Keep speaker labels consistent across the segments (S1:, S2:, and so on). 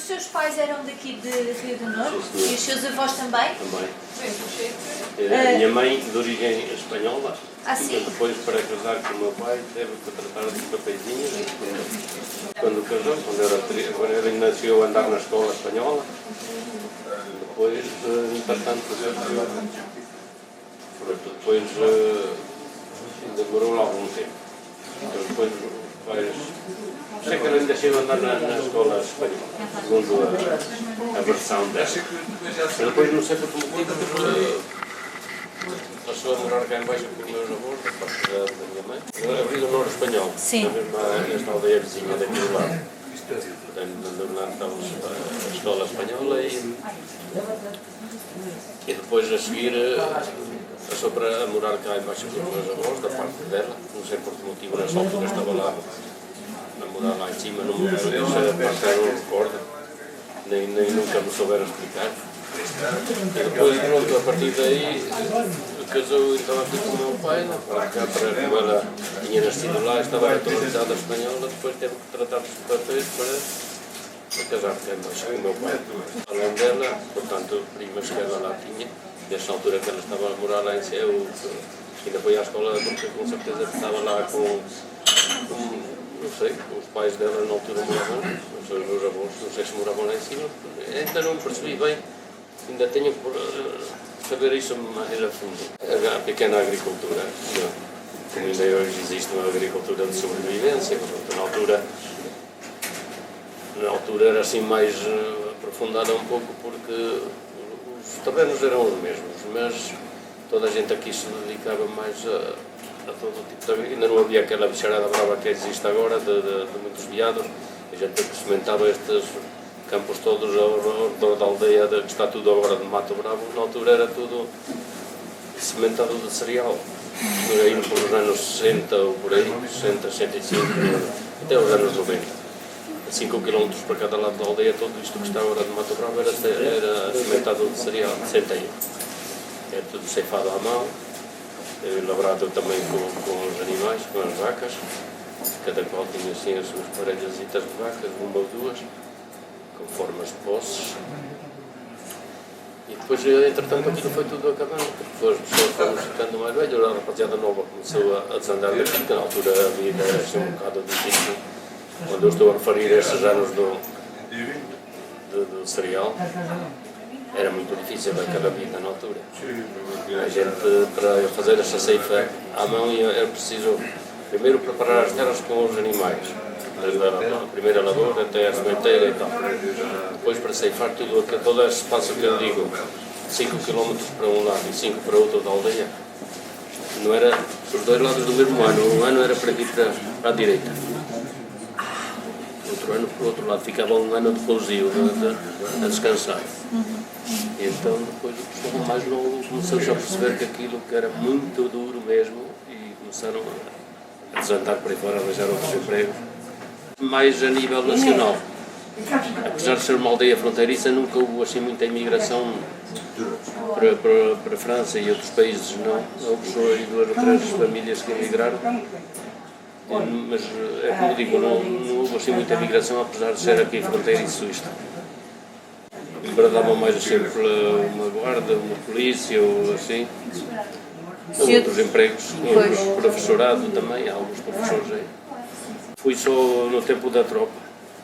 S1: seus pais eram daqui de Rio de Janeiro? E os seus avós também?
S2: Também. A minha mãe, de origem espanhola,
S1: sim?
S2: depois, para casar com o meu pai, teve que tratar dos papeizinhos. Quando casou, quando ele nasceu a andar na escola espanhola, depois, entretanto, depois demorou algum tempo. Depois, sei que ele ainda chegou a andar na escola espanhola, segundo a versão dela. Mas depois, não sei por que motivo, passou a morar cá em baixo com os meus avós, da parte da minha mãe. Eu abri do norte espanhol, nesta aldeia vizinha daqui do lado. Portanto, estava a escola espanhola e depois a seguir passou para morar cá em baixo com os meus avós, da parte dela. Não sei por que motivo, nessa altura estava lá a morar lá em cima, não me recordo, nem nunca me souberam explicar. E depois, pronto, a partir daí, casou então aqui com o meu pai, para cá, para como ela tinha nascido lá, estava naturalizada espanhola, depois teve que tratar dos papéis para casar com o meu pai. Além dela, portanto, primas que ela lá tinha, nessa altura que ela estava a morar lá em Ceu, ainda foi à escola, porque com certeza estava lá com não sei, os pais dela na altura moravam, os meus avós, não sei se moravam lá em cima, ainda não percebi bem, ainda tenho que saber isso mais a fundo. A pequena agricultura, como ainda hoje existe uma agricultura de sobrevivência, portanto, na altura era assim mais aprofundada um pouco porque os terrenos eram os mesmos, mas toda a gente aqui se dedicava mais a todo tipo de agricultura. Ainda não havia aquela bicharada brava que existe agora de muitos veados. A gente sementava estes campos todos ao redor da aldeia, que está tudo agora de mato bravo. Na altura era tudo sementado de cereal. Aí por os anos 60 ou por aí, 60, 65, até os anos 90. 5 km para cada lado da aldeia, tudo isto que está agora de mato bravo era sementado de cereal, de centeio. É tudo ceifado à mão, lavrado também com os animais, com as vacas. Cada qual tinha assim as suas parelhasitas de vacas, uma ou duas, com formas de posses. E depois, entretanto, aquilo foi tudo acabando, porque as pessoas foram ficando mais velhas, a rapaziada nova começou a desandar daqui, que na altura a vida era assim um bocado difícil. Quando eu estou a referir estes anos do cereal, era muito difícil aquela vida na altura. A gente, para fazer essa ceifa à mão, era preciso primeiro preparar as terras com os animais, desde a primeira lavoura até a sementeira e tal. Depois, para ceifar todo esse espaço que eu digo, 5 km para um lado e 5 para outro da aldeia, não era os dois lados do mesmo ano. Um ano era para aqui para a direita. Outro ano para o outro lado, ficava um ano de pousio, a descansar. E então depois o pessoal mais novo começou a perceber que aquilo que era muito duro mesmo e começaram a desandar por aí fora, a arranjar outros empregos, mais a nível nacional. Apesar de ser uma aldeia fronteiriça, nunca houve assim muita imigração para a França e outros países, não. Houve só aí 2 ou 3 famílias que emigraram. Mas, é como digo, não houve assim muita imigração, apesar de ser aqui fronteiriço isto. Embradavam mais sempre uma guarda, uma polícia ou assim. Ou outros empregos, professorado também, há alguns professores aí. Fui só no tempo da tropa,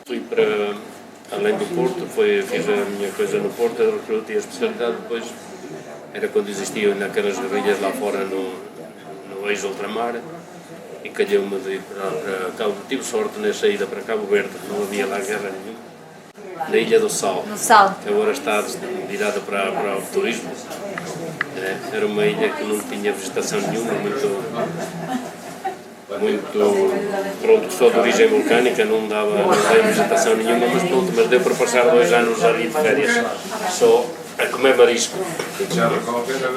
S2: fui para além do Porto, fiz a minha coisa no Porto, a recruta e a especialidade, depois era quando existiam naquelas guerrilhas lá fora no ex-ultramar. E calhou-me de ir para Cabo. Tive sorte na saída para Cabo Verde, não havia lá guerra nenhuma. Na Ilha do Sal, que agora está virada para o turismo. Era uma ilha que não tinha vegetação nenhuma, pronto, só de origem vulcânica, não dava vegetação nenhuma, mas deu para passar 2 anos ali de férias, só a comer marisco.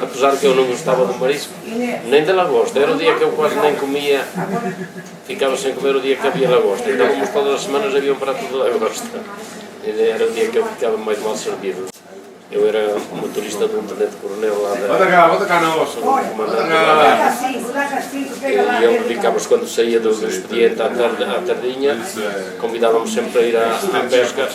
S2: Apesar que eu não gostava do marisco, nem da lagosta. Era o dia que eu quase nem comia, ficava sem comer o dia que havia lagosta. Então, todas as semanas havia um prato de lagosta. Era o dia que eu ficava mais mal servido. Eu era motorista de um tenente-coronel lá da e ele dedicava-se, quando saía do expediente à tardinha, convidava-me sempre para ir à pesca.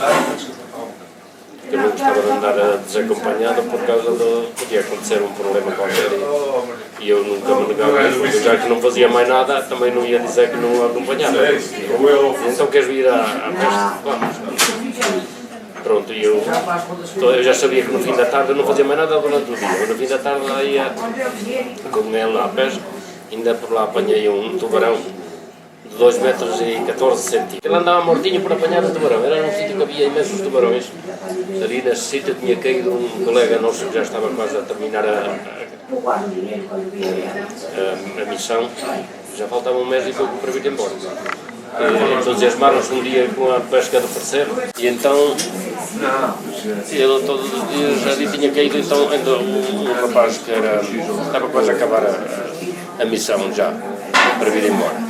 S2: eu não gostava de andar desacompanhado por causa de podia acontecer um problema qualquer e eu nunca me negava a isso, já que não fazia mais nada, também não ia dizer que não acompanhava. Então queres vir à pesca? Vamos. Pronto, e eu já sabia que no fim da tarde eu não fazia mais nada durante o dia. No fim da tarde lá ia com ele à pesca, ainda por lá apanhei um tubarão de 2 metros e 14 centímetros. Ele andava mortinho por apanhar o tubarão, era num sítio que havia imensos tubarões. Ali nesse sítio tinha caído um colega nosso que já estava quase a terminar a missão, já faltava um mês e pouco para vir embora. Entusiasmaram-se um dia com a pesca do parceiro e então ele todos os dias ali tinha caído então um rapaz que estava quase a acabar a missão já para vir embora.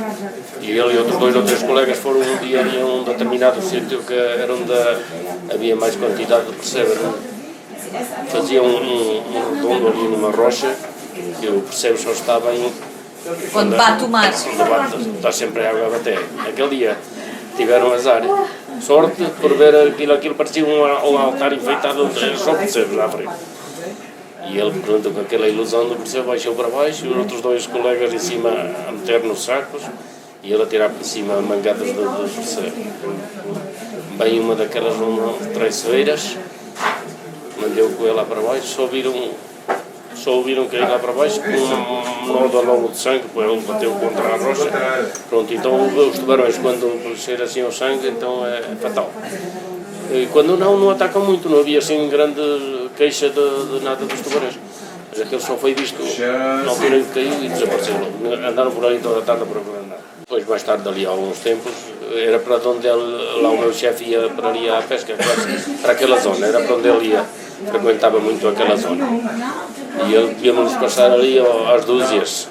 S2: E ele e outros 2 ou 3 colegas foram um dia a um determinado sítio que era onde havia mais quantidade de percebes. Faziam um redondo ali numa rocha que o percebe só estava em
S1: Onde bate o mar.
S2: Está sempre a água a bater. Aquele dia tiveram azar. Sorte por ver aquilo parecia um altar enfeitado só percebes à frente. E ele, pronto, com aquela ilusão do percebo, baixou para baixo, os outros 2 colegas em cima a meter nos sacos e ele a tirar para cima mangadas do percebo. Bem uma daquelas traiçoeiras, mandeu com ele lá para baixo, só ouviram cair lá para baixo com um nó longo de sangue, porque ele bateu contra a rocha. Pronto, então os tubarões, quando cheiram assim ao sangue, então é fatal. E quando não atacam muito, não havia assim grande queixa de nada dos tubarões. Mas aquele só foi visto na altura em que caiu e desapareceu. Andaram por aí toda a tarde para andar. Depois, mais tarde, ali há alguns tempos, era para onde lá o meu chefe ia para ali à pesca, para aquela zona, era para onde ele ia, frequentava muito aquela zona. E ele via-nos passar ali às dúzias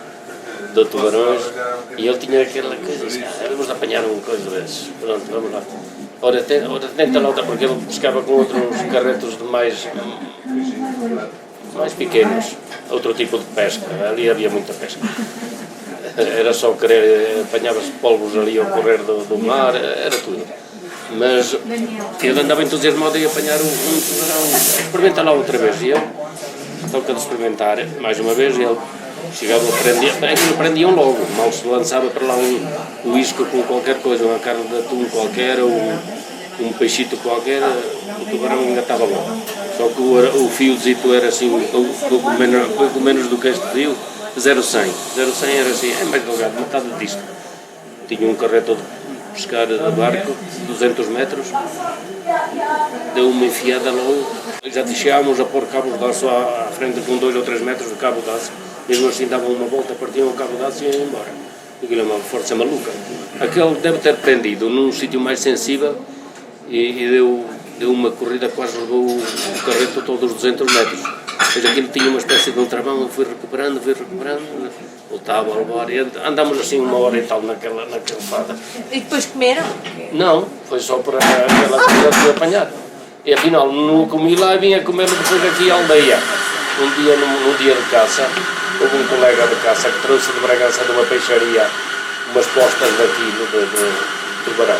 S2: de tubarões e ele tinha aquela coisa, vamos apanhar uma coisa desses, pronto, vamos lá. Ora tenta lá outra, porque ele pescava com outros carretos de mais pequenos, outro tipo de pesca, ali havia muita pesca. Era só querer, apanhava-se polvos ali ao correr do mar, era tudo. Mas ele andava entusiasmado em apanhar um tubarão, experimenta lá outra vez, e eu toca de experimentar, mais uma vez, ele chegava a prendiam logo, mal se lançava para lá um isco com qualquer coisa, uma carne de atum qualquer, ou um peixito qualquer, o tubarão ainda estava logo. Só que o fiozito era assim, pouco menos do que este fio, 0,100. 0,100 era assim, é mais delgado, metade disto. Tinha um carreto de pescar de barco, 200 metros, deu uma enfiada logo. Já chegámos a pôr cabos de aço à frente com 2 ou 3 metros de cabo de aço. Mesmo assim davam uma volta, partiam o cabo de aço e iam embora. Aquilo é uma força maluca. Aquele deve ter prendido num sítio mais sensível e deu uma corrida, quase levou o carreto todos os 200 metros. Depois aquilo tinha uma espécie de um travão, eu fui recuperando, voltava a levar e andámos assim 1 hora e tal naquela fada.
S1: E depois comeram?
S2: Não, foi só por aquela coisa de apanhar. E afinal, não comi lá e vinha comer depois aqui à aldeia. Num dia de caça, houve um colega de caça que trouxe de Bragança de uma peixaria umas postas daquilo de tubarão.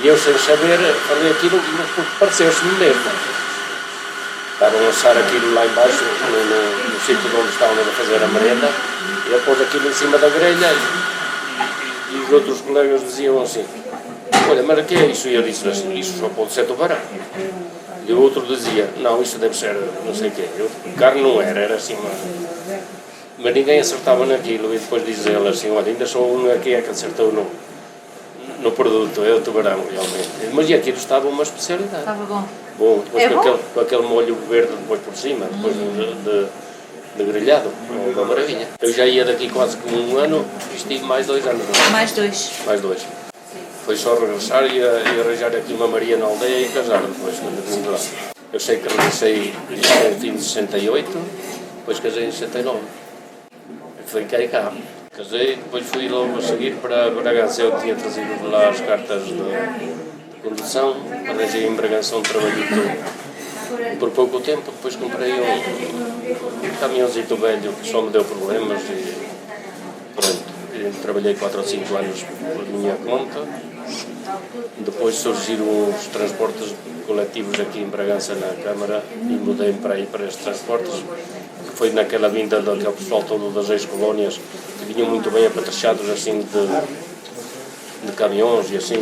S2: E eu, sem saber, falei aquilo porque pareceu-se-me mesmo. Estavam a assar aquilo lá embaixo, no sítio onde estavam a fazer a merenda, e ele pôs aquilo em cima da grelha e os outros colegas diziam assim: olha, mas o que é isso? E eu disse assim: isso só pode ser tubarão. E o outro dizia: não, isso deve ser não sei o quê. Carne não era assim uma... Mas ninguém acertava naquilo, e depois diz ele assim: olha, ainda só um aqui é que acertou no produto, é o tubarão, realmente. Mas e aquilo estava uma especialidade.
S1: Estava bom.
S2: Bom, depois com aquele molho verde depois por cima, depois de grelhado, uma maravilha. Eu já ia daqui quase com 1 ano, estive mais 2 anos. Não?
S1: Mais 2.
S2: Mais 2. Foi só regressar e arranjar aqui uma Maria na aldeia e casar depois, quando eu vim lá. Eu sei que regressei em fim de 68, depois casei em 69. Fiquei cá. Casei, depois fui logo a seguir para Bragança. Eu tinha trazido de lá as cartas de condução, arranjei em Bragança um trabalhito por pouco tempo, depois comprei um caminhãozito velho que só me deu problemas e pronto. Trabalhei 4 ou 5 anos por minha conta Depois surgiram os transportes coletivos aqui em Bragança, na Câmara, e mudei para aí para estes transportes, que foi naquela vinda daquele pessoal todo das ex-colónias, que vinham muito bem apetrechados assim de caminhões e assim.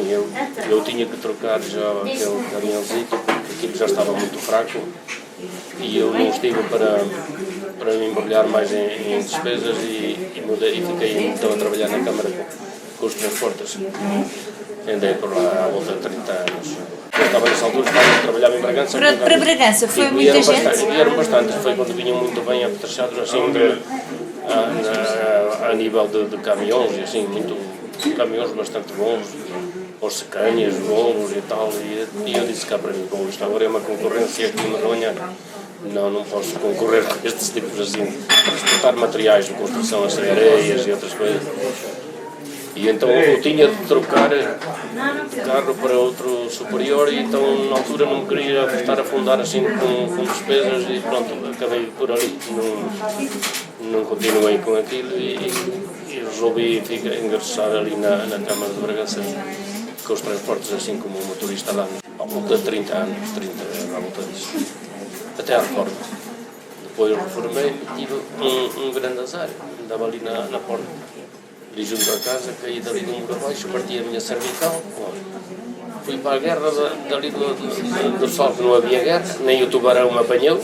S2: Eu tinha que trocar já aquele caminhãozito, porque aquilo já estava muito fraco, e eu não estive para me embrulhar mais em despesas e mudei, e fiquei então a trabalhar na Câmara com os transportes. Andei por lá à volta de 30 anos. Eu estava nessa altura, trabalhava em Bragança.
S1: Para Bragança foi muita gente?
S2: Vieram bastante, foi quando vinham muito bem apetrechados assim, a nível de caminhões, e assim, caminhões bastante bons, os secanhas, bons e tal, e eu disse cá para mim, bom, isto agora é uma concorrência aqui em Ronha, não posso concorrer com estes tipos assim, transportar materiais de construção, assim, areias e outras coisas. E então eu tinha de trocar de carro para outro superior, e então na altura não me queria estar a afundar assim com despesas, e pronto, acabei por ali, não continuei com aquilo e resolvi ingressar ali na Câmara de Bragança com os transportes assim como motorista lá, à volta de 30 anos, à volta disso, até à reforma. Depois reformei-me e tive um grande azar, andava ali na porta. Ali junto à casa, caí dali de um muro abaixo, parti a minha cervical, fui para a guerra dali do sol, que não havia guerra, nem o tubarão me apanhou,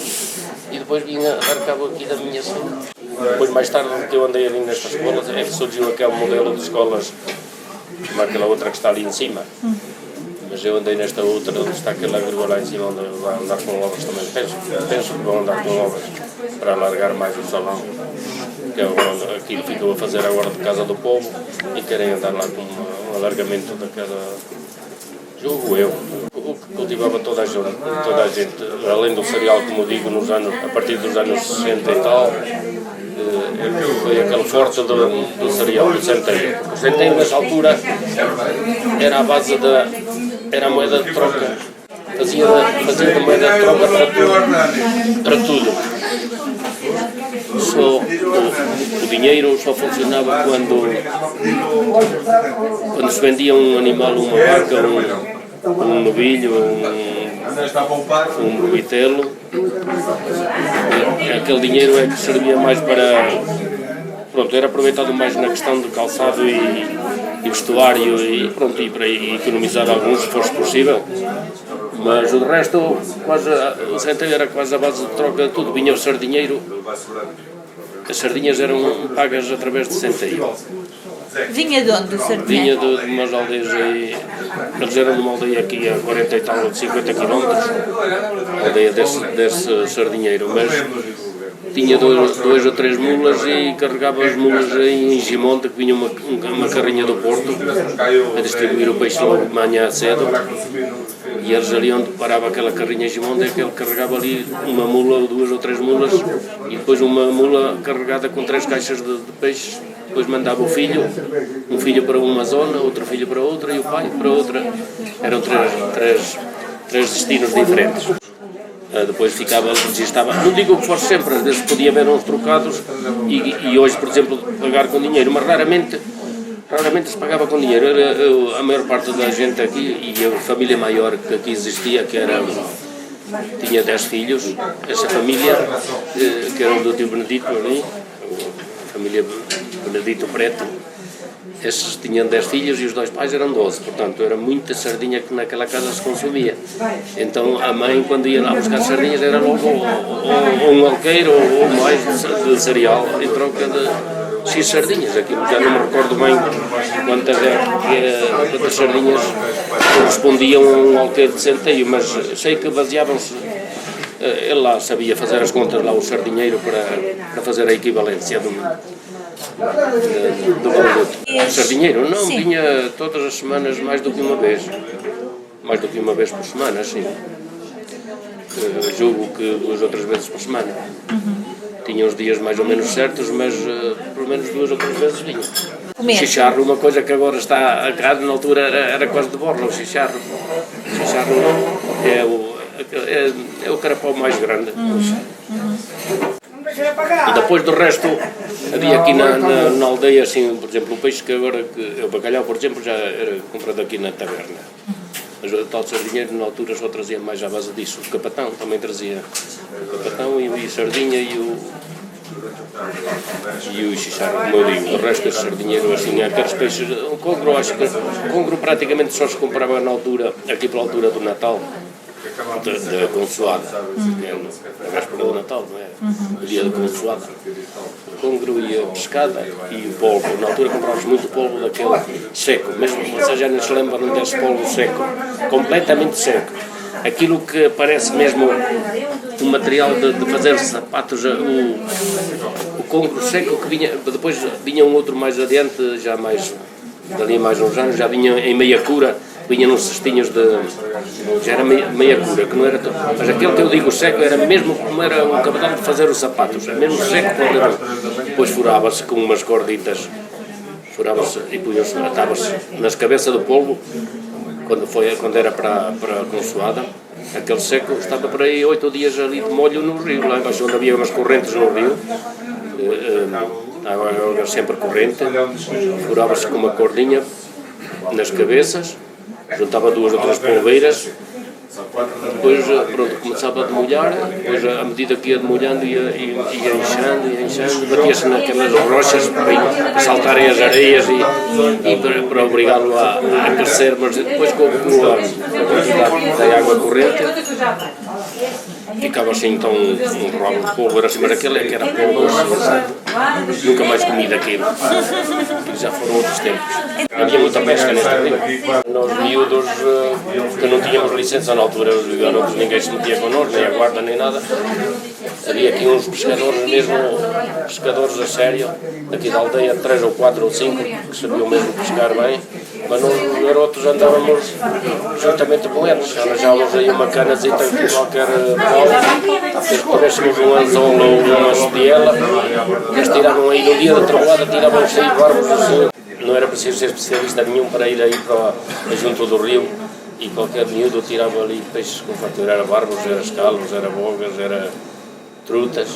S2: e depois vim a dar cabo aqui da minha saúde. Depois, mais tarde, que eu andei ali nestas escolas, é que surgiu aquele modelo de escolas, como aquela outra que está ali em cima. Mas eu andei nesta outra, onde está aquela vírgula lá em cima, onde vai andar com obras também. Penso que vão andar com obras para alargar mais o salão, que é agora, aquilo ficou a fazer agora de Casa do Povo, e querem andar lá com um alargamento daquela, julgo eu, o que cultivava toda a gente, além do cereal, como digo, a partir dos anos 60 e tal, foi aquele forte do cereal, do centeio. O centeio nessa altura era a base era a moeda de troca, fazia de moeda de troca para tudo. Só o dinheiro só funcionava quando se vendia um animal, uma vaca, um novilho, um vitelo. Aquele dinheiro é que servia mais para... Pronto, era aproveitado mais na questão de calçado e vestuário e pronto, e para economizar alguns, se fosse possível. Mas o resto, o centeio era quase a base de troca de tudo. Vinha o sardinheiro, as sardinhas eram pagas através de centeio.
S1: Vinha de onde o sardinheiro?
S2: Vinha de umas aldeias aí, eles eram de uma aldeia aqui a 40 e tal, 50 km, a aldeia desse sardinheiro, mas tinha dois ou três mulas e carregava as mulas em Gimonte, que vinha uma carrinha do Porto a distribuir o peixe logo de manhã cedo, e eles ali onde parava aquela carrinha em Gimonte é que ele carregava ali uma mula ou duas ou três mulas, e depois uma mula carregada com 3 caixas de peixe. Depois mandava um filho para uma zona, outro filho para outra e o pai para outra. Eram três destinos diferentes. Depois ficava, registava, não digo que fosse sempre, às vezes podia haver uns trocados e hoje, por exemplo, pagar com dinheiro, mas raramente se pagava com dinheiro. A maior parte da gente aqui, e a família maior que aqui existia, tinha 10 filhos, essa família, que era do tio Benedito ali, a família Benedito Preto, esses tinham 10 filhos e os 2 pais eram 12, portanto era muita sardinha que naquela casa se consumia. Então a mãe, quando ia lá buscar sardinhas, era logo ou um alqueiro ou mais de cereal em troca de X sardinhas. Aquilo já não me recordo bem quantas sardinhas correspondiam a um alqueiro de centeio, mas sei que baseavam-se. Ele lá sabia fazer as contas, lá o sardinheiro, para fazer a equivalência do produto. O sardinheiro não, vinha todas as semanas mais do que uma vez por semana, sim. Julgo que 2 ou 3 vezes por semana. Tinha uns dias mais ou menos certos, mas pelo menos 2 ou 3 vezes vinha. Chicharro, uma coisa que agora está a cá, na altura era quase de borla, o chicharro. O chicharro é o carapau mais grande. E depois do resto, havia aqui na aldeia, assim, por exemplo, o peixe que agora, o bacalhau, por exemplo, já era comprado aqui na taberna. Mas o tal sardinheiro na altura só trazia mais à base disso. O capatão também trazia o capatão e sardinha e o chicharro, como eu digo. O resto desse sardinheiro, assim, aqueles peixes... O congro, acho que o congro praticamente só se comprava na altura, aqui pela altura do Natal, da consoada, que é a véspera do Natal, não é? O dia da consoada. O congro e a pescada e o polvo. Na altura comprávamos muito polvo daquele seco, mesmo que vocês já não se lembram desse polvo seco, completamente seco. Aquilo que parece mesmo o material de fazer sapatos, o congro seco que vinha, depois vinha um outro mais adiante, já mais, dali mais uns anos, já vinha em meia cura, vinha nos cestinhos já era meia cura, que não era todo, mas aquele que eu digo seco era mesmo como era o cabedal de fazer os sapatos, era mesmo seco, depois furava-se com umas corditas, furava-se e punha-se, atava-se nas cabeças do polvo. Quando era para a consoada, aquele seco estava por aí 8 dias ali de molho no rio, lá embaixo onde havia umas correntes no rio, água sempre corrente, furava-se com uma cordinha nas cabeças, juntava 2 ou 3 polveiras, depois pronto, começava a demolhar, depois à medida que ia demolhando ia inchando, batia-se naquelas rochas para saltarem as areias e para obrigá-lo a crescer, mas depois com a quantidade da água corrente ficava assim então um rolo de polvo, assim, mas aquele que era polvo, nunca mais comi daquilo, já foram outros tempos. Havia muita pesca neste rio. Nós miúdos que não tínhamos licença na altura, os garotos, ninguém se metia connosco, nem a guarda nem nada. Havia aqui uns pescadores mesmo, pescadores a sério, aqui da aldeia, 3 ou 4 ou 5, que sabiam mesmo pescar bem, mas nós os garotos andávamos juntamente com eles, arranjávamos aí uma canazita com qualquer pau, se tivéssemos um anzol ou uma sodiela, eles tiravam aí no dia da trovoada, tiravam-se aí barbos assim. Não era preciso ser especialista nenhum para ir aí para junto do rio e qualquer miúdo tirava ali peixes com fartura, era barbos, era escalos, era bogas, era trutas.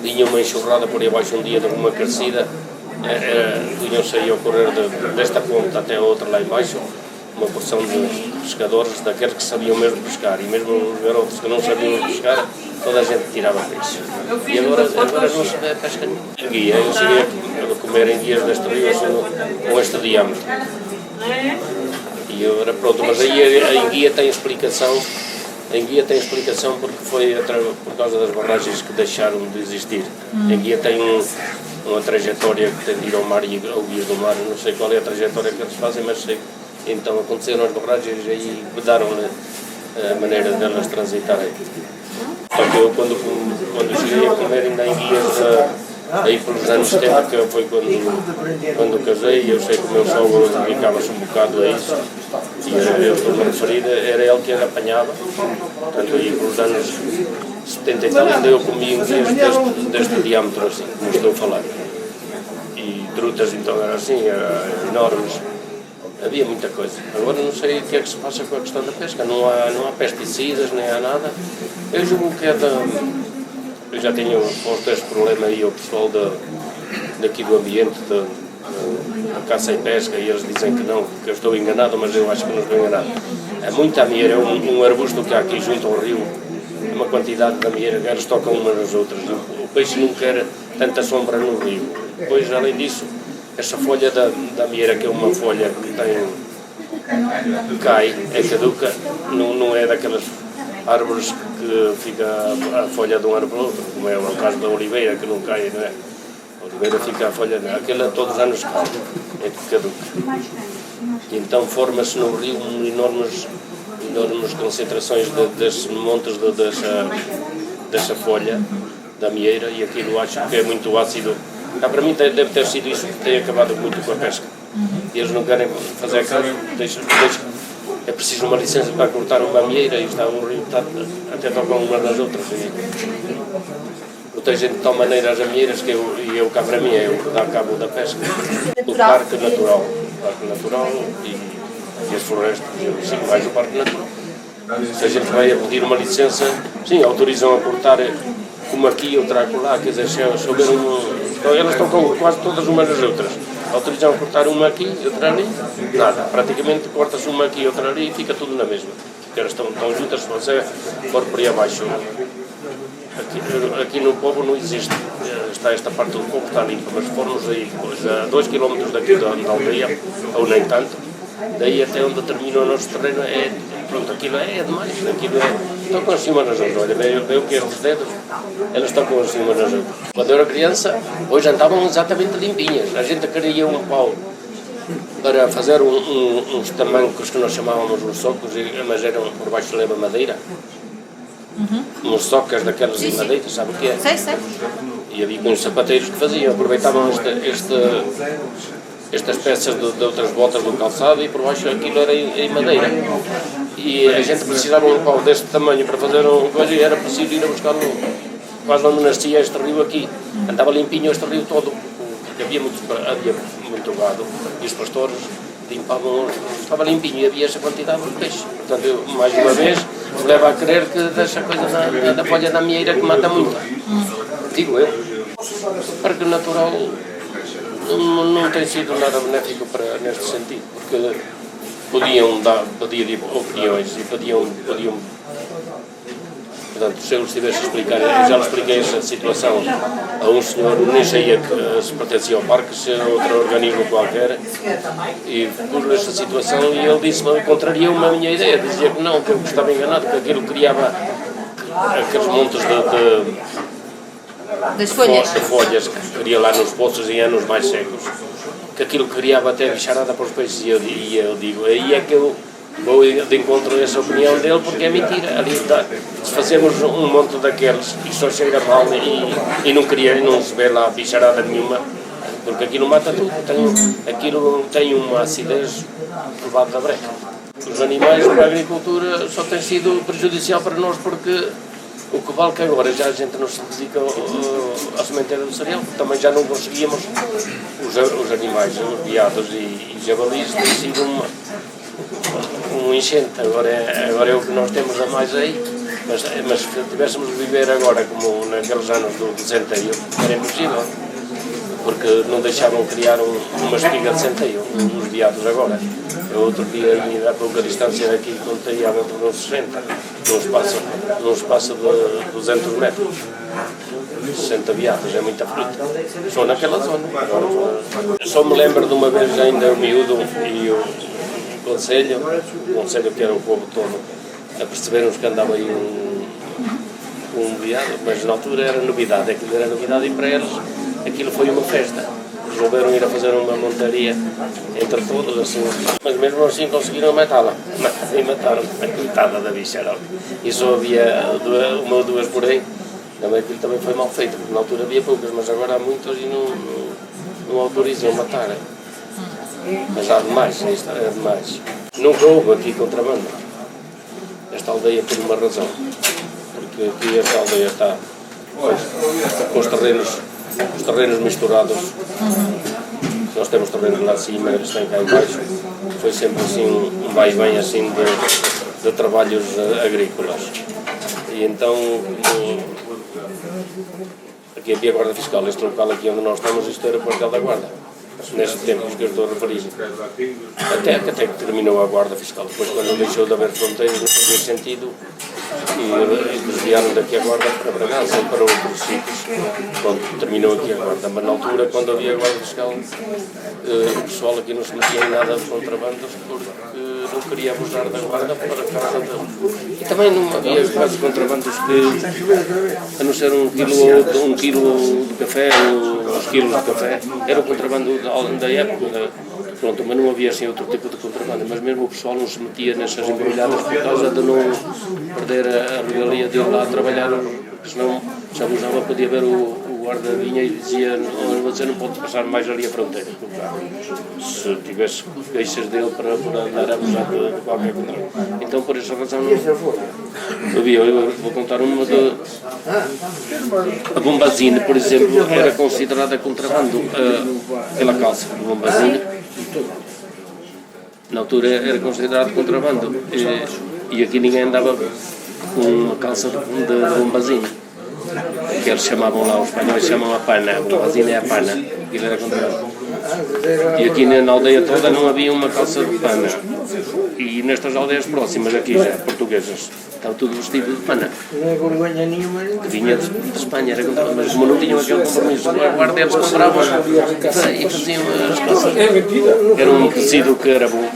S2: Vinha uma enxurrada por aí abaixo um dia de uma crescida, vinham-se aí a correr desta ponta até a outra lá embaixo, uma porção de pescadores, daqueles que sabiam mesmo pescar, e mesmo os garotos que não sabiam pescar, toda a gente tirava peixe. E agora não se vê pesca nenhuma. Guia, eu cheguei a comer em guias deste rio assim, com este diâmetro. E agora pronto, mas aí a enguia tem explicação. A enguia tem explicação porque foi por causa das barragens que deixaram de existir. A enguia tem uma trajetória que tem de ir ao mar e ao guias do mar, não sei qual é a trajetória que eles fazem, mas sei. Então aconteceram as barragens e aí mudaram a maneira delas transitarem. Só que eu quando cheguei a comer ainda em guias aí pelos anos 70, que foi quando casei, eu sei que o meu sogro dedicava-se um bocado a isso, e a turma referida era ele que apanhava, portanto aí pelos anos 70 e tal ainda eu comi em guias deste diâmetro assim, como estou a falar. E trutas então eram assim, enormes. Havia muita coisa. Agora não sei o que é que se passa com a questão da pesca. Não há pesticidas, nem há nada. Eu julgo que eu já tenho posto este problema aí ao pessoal daqui do ambiente, da caça e pesca, e eles dizem que não, que eu estou enganado, mas eu acho que não estou enganado. É muita amieira, é um arbusto que há aqui junto ao rio, uma quantidade de amieira, eles tocam umas nas outras. O peixe não quer tanta sombra no rio. Depois, além disso, essa folha da amieira, que é uma folha que cai, é caduca, não é daquelas árvores que fica a folha de um ano para o outro, como é o caso da oliveira, que não cai, não é? A oliveira fica a folha, aquela todos os anos cai, é que caduca. E então forma-se no rio enormes concentrações desses montes dessa folha da amieira, e aquilo acho que é muito ácido. Para mim deve ter sido isso que tem acabado muito com a pesca. E eles não querem fazer aquilo, é preciso uma licença para cortar uma amieira e o rio até tocam umas nas outras. Protegem de tal maneira as amieiras que eu cá para mim é o que dá cabo da pesca. O parque natural e as florestas, sim, mais o parque natural. Se a gente vai a pedir uma licença, sim, autorizam a cortar como aqui ou trago lá, quer dizer, se houver elas tocam quase todas umas nas outras. autorizavam a cortar uma aqui e outra ali, nada, praticamente corta-se uma aqui e outra ali e fica tudo na mesma, porque elas estão juntas, se você for por aí abaixo. Aqui no povo não existe, está esta parte do povo está limpa, mas formos aí a 2 km daqui da aldeia, ou nem tanto, daí até onde termina o nosso terreno, pronto, aquilo é demais, aquilo estão com as cima nas outras, olha, veio que estes dedos, elas estão com as cima nas outras. Quando eu era criança, hoje andavam exatamente limpinhas, a gente queria um pau para fazer uns tamancos que nós chamávamos os socos, mas eram por baixo de leva madeira. Uns socas daquelas de madeira, sabe o que é?
S1: Sei.
S2: E havia uns sapateiros que faziam, aproveitavam estas peças de outras botas do calçado e por baixo aquilo era em madeira. E a gente precisava de um pau deste tamanho para fazer uma coisa e era preciso ir a buscar quase onde nascia este rio aqui. Andava limpinho este rio todo, porque havia muito gado e os pastores limpavam, estava limpinho e havia essa quantidade de peixe. Portanto, eu, mais uma vez, leva a crer que deixa a coisa da folha da mieira que mata muito. Digo eu. O parque natural não tem sido nada benéfico neste sentido, porque podiam dar opiniões e podiam portanto, se eu lhes tivesse a explicar, eu já lhe expliquei essa situação a um senhor, nem sabia que se pertencia ao parque, se era outro organismo qualquer, e pus-lhe essa situação e ele disse-me, contrariou-me a minha ideia, dizia que não, que eu estava enganado, que aquilo criava aqueles montes
S1: das folhas.
S2: de folhas que cria lá nos poços em anos mais secos, que aquilo criava até bicharada para os peixes, e eu digo, aí é que eu vou de encontro a essa opinião dele, porque é mentira. Ali está, se fazemos um monte daqueles e só chega mal e não se vê lá bicharada nenhuma, porque aquilo mata tudo, aquilo tem uma acidez por lado da breca. Os animais para a agricultura só tem sido prejudicial para nós, porque o que vale que agora já a gente não se dedica à sementeira do cereal, também já não conseguíamos os animais, os veados e javalis, tem sido um enchente, agora é o que nós temos a mais aí, mas se tivéssemos de viver agora como naqueles anos do centeio, era impossível, porque não deixavam criar uma espiga de centeio, os veados agora. Eu outro dia, a pouca distância daqui, contei à volta de uns 60, num espaço de 200 metros. 60 veados, é muita fruta. Só naquela zona. Eu só me lembro de uma vez ainda o miúdo e o conselho que era o povo todo, a percebermos que andava aí um veado, mas na altura era novidade, aquilo era novidade e para eles aquilo foi uma festa. Resolveram ir a fazer uma montaria entre todos, assim, mas mesmo assim conseguiram matá-la. E mataram a coitada da bicha. E só havia uma ou duas por aí. Aquilo também foi mal feito, porque na altura havia poucas, mas agora há muitas e não autorizam matar. Mas há demais, isto é demais. Nunca houve aqui contrabando. Esta aldeia por uma razão. Porque aqui esta aldeia está com os terrenos misturados. Nós temos terrenos lá acima, eles têm cá em baixo. Foi sempre assim um vai-vem assim de trabalhos agrícolas. E então aqui havia guarda fiscal, este local aqui onde nós estamos, isto era o quartel da guarda. Nesses tempos que eu estou a referir. Até que terminou a guarda fiscal. Depois, quando deixou de haver fronteiras, não fazia sentido e desviaram daqui a guarda para Bragança e para outros sítios. Quando terminou aqui a guarda. Mas na altura, quando havia a guarda fiscal, o pessoal aqui não se metia em nada de contrabandos porque não queria abusar da guarda para casa deles. E também não havia quase contrabandos que, a não ser um quilo de café, uns quilos de café, era o contrabando da época, pronto, mas não havia assim outro tipo de contrabando, mas mesmo o pessoal não se metia nessas embrulhadas por causa de não perder a regalia de ir lá trabalhar, porque senão se abusava podia ver o guarda vinha e dizia, você não pode passar mais ali a fronteira, se tivesse queixas dele para andar a abusar de qualquer contrabando. Então por essa razão eu vou contar uma a bombazina, por exemplo, era considerada contrabando pela calça, a bombazina. Na altura era considerado contrabando e aqui ninguém andava com uma calça de bombazina, que eles chamavam lá, os espanhóis chamam a pana, a bombazina é a pana, aquilo era contrabando. E aqui na aldeia toda não havia uma calça de pana. E nestas aldeias próximas, aqui já, portuguesas, estava tudo vestido de pana.
S3: Não é vergonha nenhuma.
S2: Que vinha de Espanha, era comprado, mas como não tinham aquele compromisso, a guarda eles compravam e faziam as calças. Era um tecido que era bom.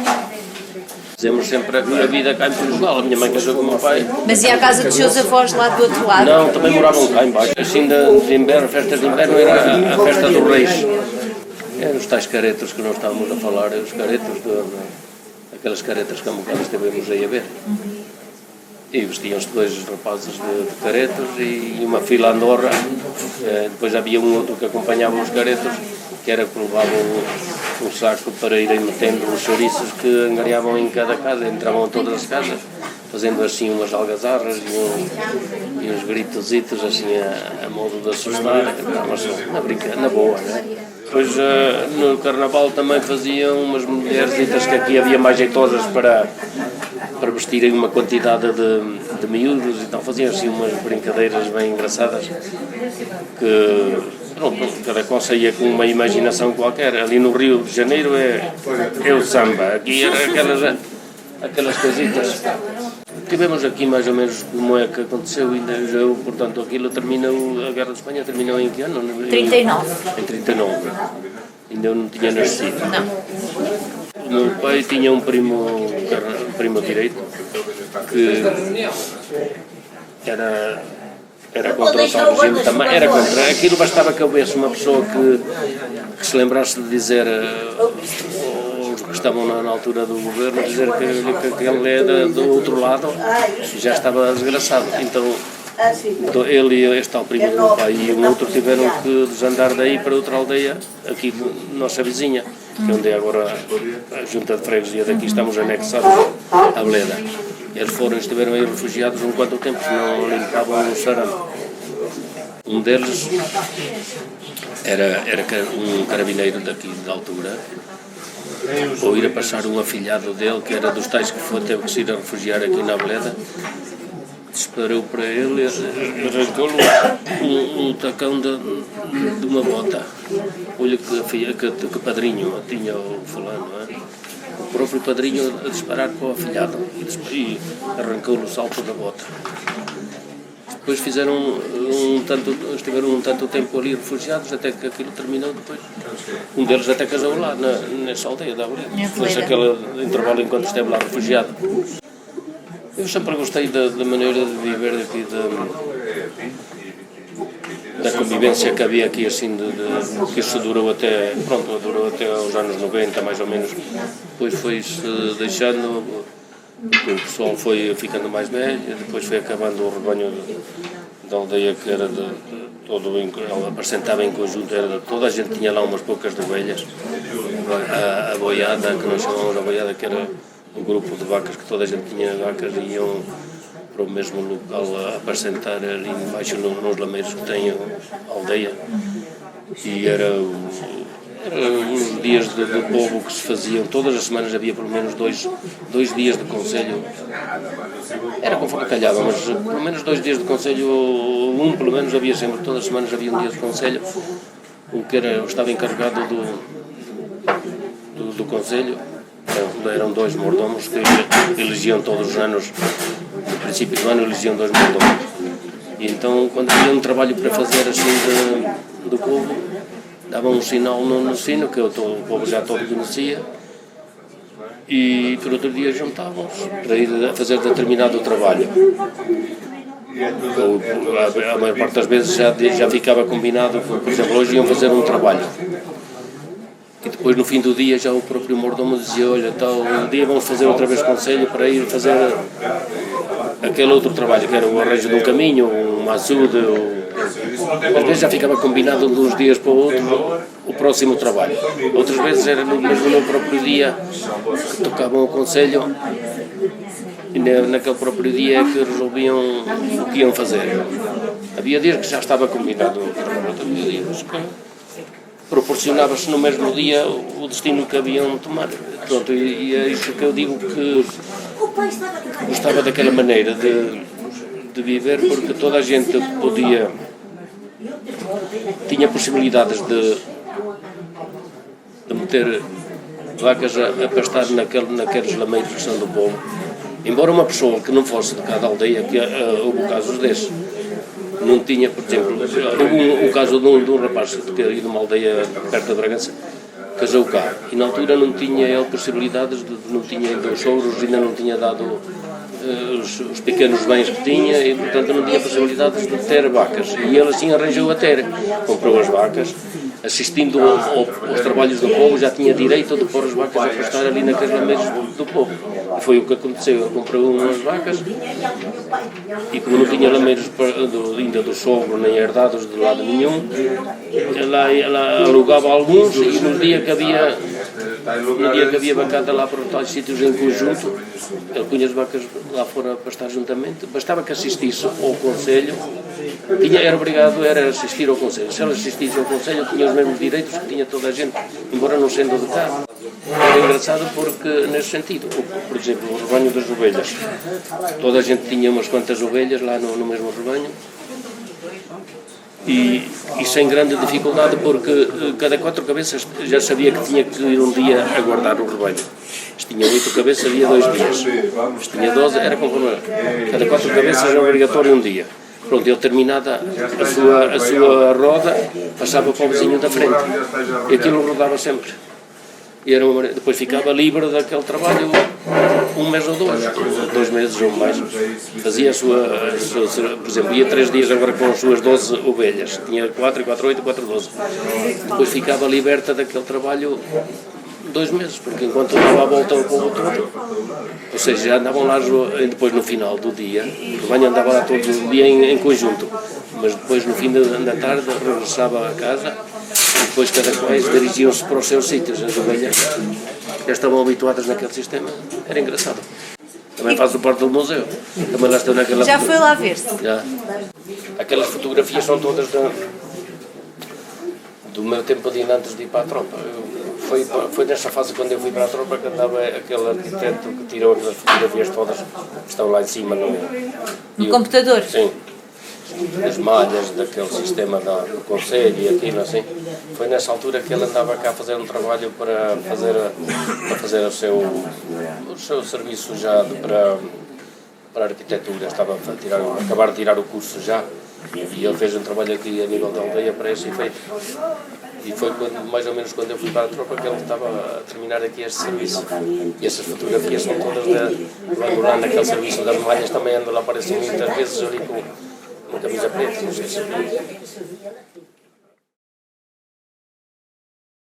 S2: Fizemos sempre a vida cá em Portugal. A minha mãe casou com o meu pai.
S1: Mas e a casa dos seus avós lá do outro lado?
S2: Não, também moravam cá em baixo. Assim de inverno, festas de inverno, era a festa dos reis. Eram os tais caretos que nós estávamos a falar, os caretos, aquelas caretas camufladas que tivemos aí a ver. E vestiam-se dois rapazes de caretos e uma fila Andorra. Depois havia um outro que acompanhava os caretos, que era que levavam um saco para irem metendo os chouriços que angariavam em cada casa, entravam em todas as casas, fazendo assim umas algazarras e uns gritositos assim a modo de assustar, mas na boa, né? Depois no Carnaval também faziam umas mulherzitas que aqui havia mais jeitosas para vestirem uma quantidade de miúdos, então faziam assim umas brincadeiras bem engraçadas que pronto, cada qual saía com uma imaginação qualquer. Ali no Rio de Janeiro é o samba, aqui era aquelas coisitas. Tivemos aqui mais ou menos como é que aconteceu, e portanto aquilo terminou, a Guerra de Espanha terminou em que ano?
S1: 39.
S2: Em 39. Ainda eu não tinha nascido.
S1: Não.
S2: O meu pai tinha um primo direito que era contra o tal regime também, era contra. Aquilo bastava que houvesse uma pessoa que se lembrasse de dizer, os que estavam na altura do governo, dizer que ele era do outro lado, já estava desgraçado. Então ele e este tal primo do meu pai e um outro tiveram que desandar daí para outra aldeia, aqui nossa vizinha, que é onde é agora a junta de freguesia daqui, estamos anexados à Beleda. Eles estiveram aí refugiados um quanto tempo, senão limpavam o sarampo. Um deles era um carabineiro daqui da altura, ou ir a passar um afilhado dele, que era dos tais que teve que se ir a refugiar aqui na Beleda. Disparou para ele, arrancou-lhe um tacão de uma bota. Olha que padrinho tinha o fulano, é? O próprio padrinho a disparar para o afilhado e arrancou-lhe o salto da bota. Depois estiveram um tanto tempo ali refugiados até que aquilo terminou depois. Um deles até casou lá, nessa aldeia da Beleda. Foi aquele intervalo enquanto esteve lá refugiado. Eu sempre gostei da maneira de viver aqui, da convivência que havia aqui, assim, que isso durou até aos anos 90, mais ou menos. Depois foi-se deixando, o pessoal foi ficando mais velho, depois foi acabando o rebanho da aldeia, que era ela apresentava em conjunto, toda a gente tinha lá umas poucas de ovelhas, a boiada, que nós chamamos a boiada, que era um grupo de vacas, que toda a gente tinha vacas e iam para o mesmo local a apacentar ali embaixo nos lameiros que tem a aldeia. E era os dias do povo que se faziam, todas as semanas havia pelo menos dois dias de conselho. Era conforme calhava, mas pelo menos 2 dias de conselho, pelo menos havia sempre, todas as semanas havia um dia de conselho. O que estava encarregado do conselho. Eram 2 mordomos que elegiam todos os anos, no princípio do ano elegiam 2 mordomos. E então, quando havia um trabalho para fazer assim do povo, davam um sinal no sino, que o povo já todo conhecia, e por outro dia juntavam-se para ir a fazer determinado trabalho. A maior parte das vezes já ficava combinado, por exemplo, hoje iam fazer um trabalho. E depois, no fim do dia, já o próprio mordomo dizia, olha, um dia vamos fazer outra vez conselho para ir fazer aquele outro trabalho, que era o arranjo de um caminho, um açude. Às vezes já ficava combinado de uns dias para o outro o próximo trabalho. Outras vezes era mesmo no próprio dia que tocavam o conselho, e naquele próprio dia é que resolviam o que iam fazer. Havia dias que já estava combinado o trabalho, havia dias que proporcionava-se no mesmo dia o destino que haviam de tomar. Pronto, e é isso que eu digo, que gostava daquela maneira de viver, porque toda a gente tinha possibilidades de meter vacas a pastar naqueles lameiros que são do povo. Embora uma pessoa que não fosse de cada aldeia, que houve casos desses, não tinha, por exemplo, houve o caso de um rapaz que tinha ido de uma aldeia perto da Bragança, casou cá, e na altura não tinha ele possibilidades, não tinha ainda os sogros, ainda não tinha dado os pequenos bens que tinha, e portanto não tinha possibilidades de ter vacas, e ele assim arranjou a ter, comprou as vacas, assistindo aos trabalhos do povo, já tinha direito de pôr as vacas a pastar ali naqueles lameiros do povo. E foi o que aconteceu, ele comprou umas vacas, e como não tinha lameiros ainda do sogro, nem herdados de lado nenhum, ela alugava alguns, e no dia que havia vacada lá para os tais sítios em conjunto, ele punha as vacas lá fora a pastar juntamente, bastava que assistisse ao conselho, era obrigado a assistir ao conselho. Se ele assistisse ao conselho, tinha os mesmos direitos que tinha toda a gente, embora não sendo de cá. Era engraçado porque, nesse sentido, por exemplo, o rebanho das ovelhas, toda a gente tinha umas quantas ovelhas lá no mesmo rebanho, e sem grande dificuldade, porque cada 4 cabeças já sabia que tinha que ir um dia a guardar o rebanho. Se tinha 8 cabeças, havia 2 dias. Se tinha 12, era conforme. Cada 4 cabeças era obrigatório um dia. Pronto, ele terminada a sua roda, passava para o vizinho da frente. E aquilo rodava sempre. E depois ficava livre daquele trabalho 1 mês ou 2 meses ou mais. Fazia a sua, por exemplo, ia 3 dias agora com as suas 12 ovelhas. Tinha 4, 4, 8, 4, 12. Depois ficava liberta daquele trabalho 2 meses, porque enquanto dava a volta ao povo todo, ou seja, já andavam lá depois no final do dia, o rebanho andava lá todo o dia em conjunto, mas depois no fim da tarde regressava a casa e depois cada quais dirigiam-se para os seus sítios. As ovelhas já estavam habituadas naquele sistema, era engraçado. Também faz o parte do museu, também lá estou naquela...
S1: Já foi lá ver-se?
S2: Já. Aquelas fotografias são todas do meu tempo de antes de ir para a tropa. Foi nessa fase, quando eu fui para a tropa, que andava aquele arquiteto que tirou aquelas fotografias todas, que estão lá em cima
S1: no computador? Sim.
S2: As malhas daquele sistema do conselho e aquilo assim. Foi nessa altura que ele andava cá a fazer um trabalho para fazer o seu serviço já para a arquitetura. Estava a acabar de tirar o curso já, e ele fez um trabalho aqui a nível da aldeia para esse efeito. E foi mais ou menos quando eu fui para a tropa que ele estava a terminar aqui este serviço. E essas fotografias são todas lá naquele serviço das malhas, também ando lá, aparecem muitas vezes ali com uma camisa preta, não sei se...